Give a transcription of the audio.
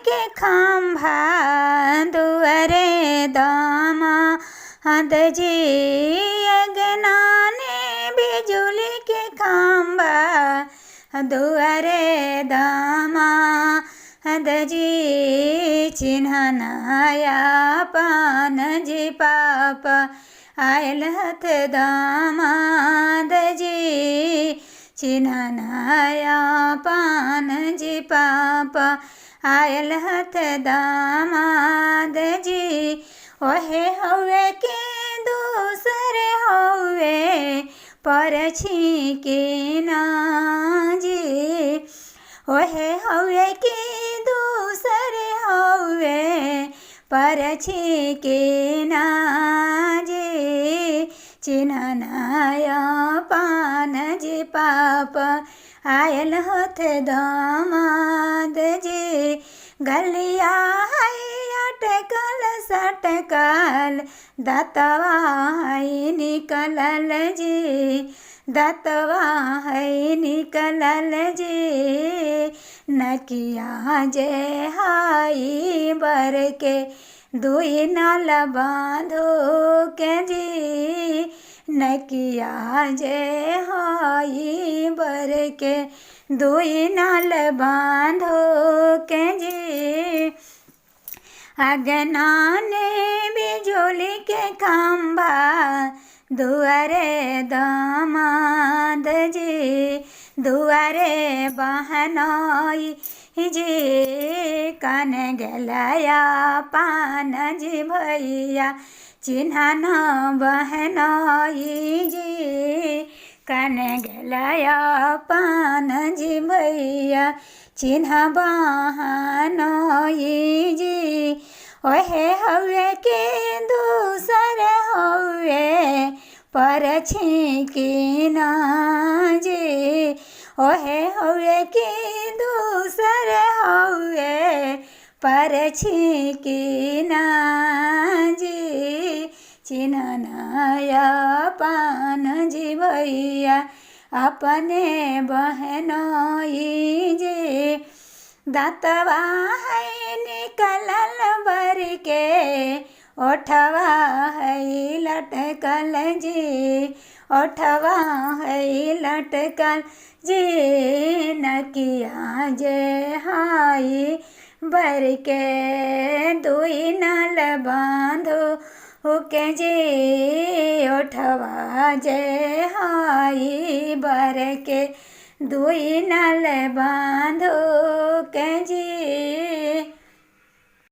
के खंभा दुआरे दामाद जी अंगना ने बिजुली के खंभा दुआरे दामाद जी चिन्हनाया पान जी पापा आयल हथ दामाद जी चिन्हनाया पान जी पापा आयल हथ दामाद जी ओहे हवे के दूसरे हवे परछी के ना जी ओहे हवे के दूसरे हवे परछी के ना जी चिन्हनाया पान जी पापा आयल हथ दामाद जी गलिया है अटकल सटकल दातवा है निकलल जी दातवा है निकलल जी नकिया जे हाई बर के दुई नाल बांधो के जी नकिया जे हाई बर के दुई नाल बांधो के जी अगना ने बिजुली के खंभा दुआरे दामाद जी दुआरे बहनोई जी कन गलया पान जी भैया चिन्हना बहनोई जी कन गलया पान जी भैया चिन्ह बहनोई जी ओहे हवे के दूसरे हवे परछी की ना जी ओहे हवे के दूसरे हवे परछी की ना जी चिन्हनाया पान जी भैया अपने बहनोई जी दातवा है निकलल बर के ओठवा है लटकल जी ओठवा है लटकल जी नकिया जे हाई बर के दुई नाल बांधो के जी ओठवा जे हाई बर के दुई नाल बांधो के जी।